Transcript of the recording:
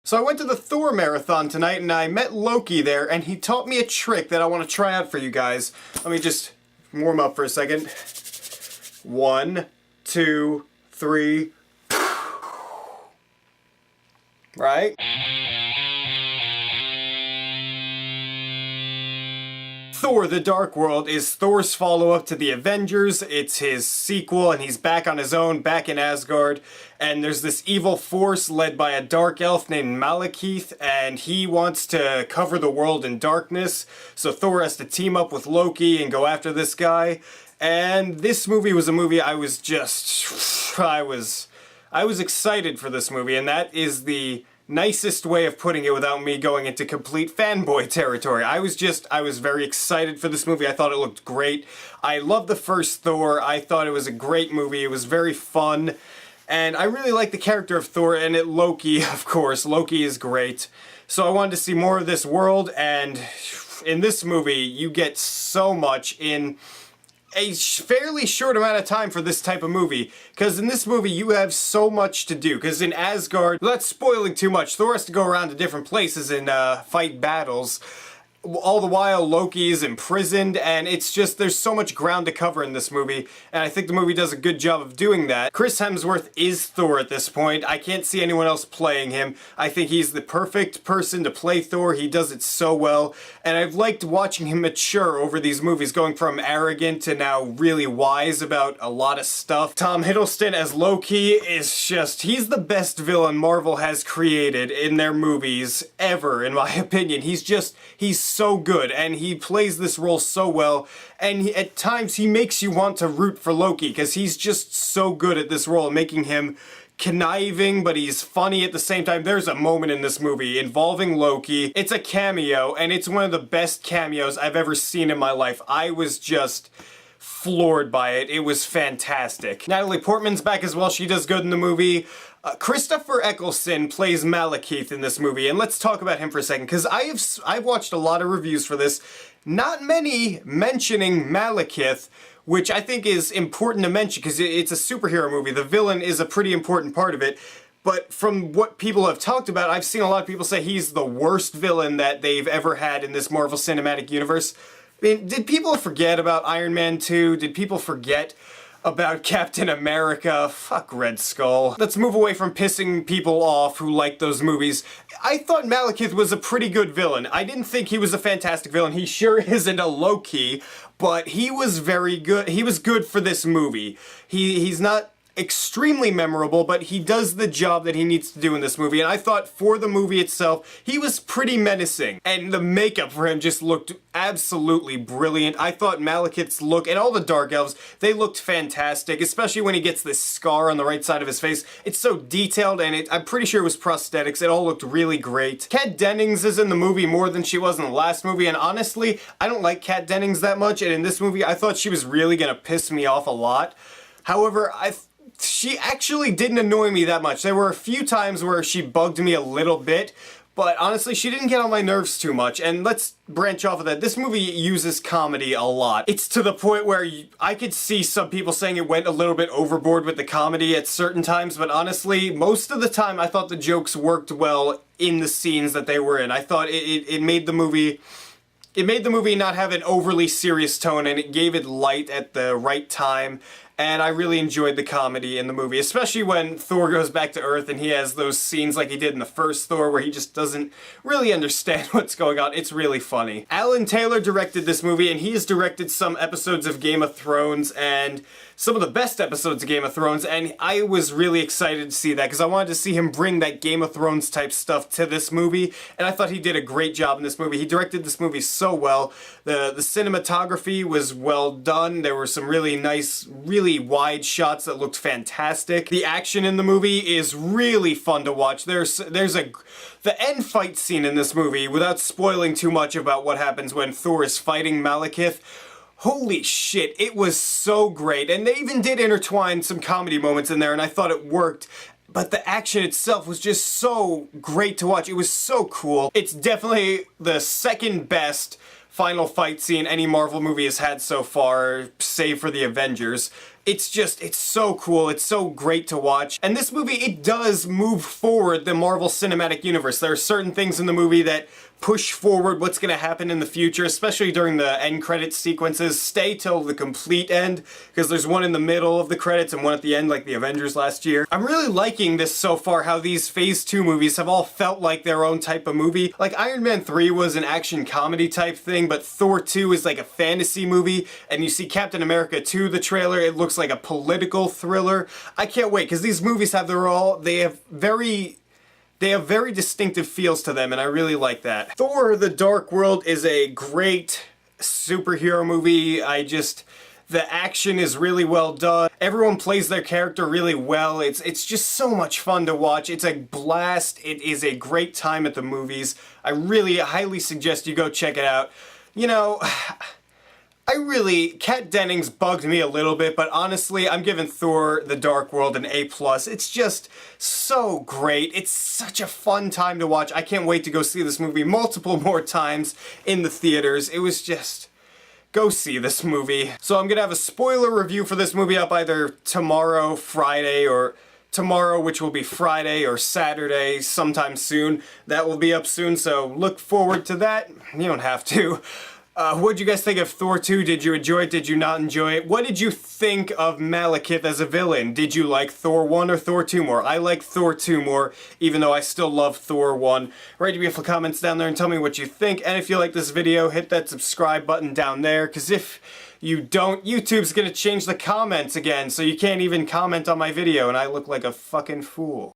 So I went to the Thor marathon tonight and I met Loki there and he taught me a trick that I want to try out for you guys. Let me just warm up for a second. 1, 2, 3. Right? Thor: The Dark World is Thor's follow-up to the Avengers. It's his sequel, and he's back on his own, back in Asgard. And there's this evil force led by a dark elf named Malekith, and he wants to cover the world in darkness. So Thor has to team up with Loki and go after this guy. And this movie was a movie I was excited for this movie, and that is the nicest way of putting it without me going into complete fanboy territory. I was very excited for this movie. I thought it looked great. I loved the first Thor. I thought it was a great movie. It was very fun. And I really like the character of Thor, and Loki, of course. Loki is great. So I wanted to see more of this world, and in this movie, you get so much in a fairly short amount of time for this type of movie, because in this movie you have so much to do, because in Asgard, that's spoiling too much, Thor has to go around to different places and fight battles. All the while Loki is imprisoned, and it's just, there's so much ground to cover in this movie, and I think the movie does a good job of doing that. Chris Hemsworth is Thor at this point. I can't see anyone else playing him. I think he's the perfect person to play Thor. He does it so well, and I've liked watching him mature over these movies, going from arrogant to now really wise about a lot of stuff. Tom Hiddleston as Loki is just, he's the best villain Marvel has created in their movies ever, in my opinion. He's so good, and he plays this role so well, and at times he makes you want to root for Loki, because he's just so good at this role, making him conniving, but he's funny at the same time. There's a moment in this movie involving Loki. It's a cameo, and it's one of the best cameos I've ever seen in my life. I was just floored by it. It was fantastic. Natalie Portman's back as well. She does good in the movie. Christopher Eccleston plays Malekith in this movie, and let's talk about him for a second, because I've watched a lot of reviews for this, not many mentioning Malekith, which I think is important to mention, because it's a superhero movie. The villain is a pretty important part of it, but from what people have talked about, I've seen a lot of people say he's the worst villain that they've ever had in this Marvel Cinematic Universe. I mean, did people forget about Iron Man 2? Did people forget about Captain America? Fuck Red Skull. Let's move away from pissing people off who like those movies. I thought Malekith was a pretty good villain. I didn't think he was a fantastic villain. He sure isn't a Loki, but he was very good. He was good for this movie. He's not extremely memorable, but he does the job that he needs to do in this movie, and I thought for the movie itself, he was pretty menacing, and the makeup for him just looked absolutely brilliant. I thought Malekith's look, and all the Dark Elves, they looked fantastic, especially when he gets this scar on the right side of his face. It's so detailed, and I'm pretty sure it was prosthetics. It all looked really great. Kat Dennings is in the movie more than she was in the last movie, and honestly, I don't like Kat Dennings that much, and in this movie, I thought she was really gonna piss me off a lot. However, she actually didn't annoy me that much. There were a few times where she bugged me a little bit, but honestly, she didn't get on my nerves too much. And let's branch off of that. This movie uses comedy a lot. It's to the point where I could see some people saying it went a little bit overboard with the comedy at certain times, but honestly, most of the time I thought the jokes worked well in the scenes that they were in. I thought it made the movie not have an overly serious tone, and it gave it light at the right time. And I really enjoyed the comedy in the movie, especially when Thor goes back to Earth and he has those scenes like he did in the first Thor where he just doesn't really understand what's going on. It's really funny. Alan Taylor directed this movie, and he has directed some episodes of Game of Thrones and some of the best episodes of Game of Thrones, and I was really excited to see that because I wanted to see him bring that Game of Thrones type stuff to this movie, and I thought he did a great job in this movie. He directed this movie so well. The cinematography was well done. There were some really nice, really wide shots that looked fantastic. The action in the movie is really fun to watch. The end fight scene in this movie, without spoiling too much about what happens when Thor is fighting Malekith, holy shit, it was so great. And they even did intertwine some comedy moments in there, and I thought it worked. But the action itself was just so great to watch. It was so cool. It's definitely the second best final fight scene any Marvel movie has had so far, save for the Avengers. It's so cool, it's so great to watch. And this movie, it does move forward the Marvel Cinematic Universe. There are certain things in the movie that push forward what's going to happen in the future, especially during the end credits sequences. Stay till the complete end, because there's one in the middle of the credits and one at the end, like the Avengers last year. I'm really liking this so far, how these Phase 2 movies have all felt like their own type of movie. Like Iron Man 3 was an action comedy type thing, but Thor 2 is like a fantasy movie, and you see Captain America 2, the trailer, it looks like a political thriller. I can't wait, because these movies have they have very distinctive feels to them, and I really like that. Thor: The Dark World is a great superhero movie. The action is really well done. Everyone plays their character really well. It's just so much fun to watch. It's a blast. It is a great time at the movies. I really highly suggest you go check it out. You know, Kat Dennings bugged me a little bit, but honestly, I'm giving Thor: The Dark World an A+. It's just so great. It's such a fun time to watch. I can't wait to go see this movie multiple more times in the theaters. It was just... go see this movie. So I'm gonna have a spoiler review for this movie up either tomorrow, Friday, or tomorrow, which will be Friday, or Saturday, sometime soon. That will be up soon, so look forward to that. You don't have to. What'd you guys think of Thor 2? Did you enjoy it? Did you not enjoy it? What did you think of Malekith as a villain? Did you like Thor 1 or Thor 2 more? I like Thor 2 more, even though I still love Thor 1. Write your beautiful comments down there and tell me what you think. And if you like this video, hit that subscribe button down there, because if you don't, YouTube's gonna change the comments again, so you can't even comment on my video, and I look like a fucking fool.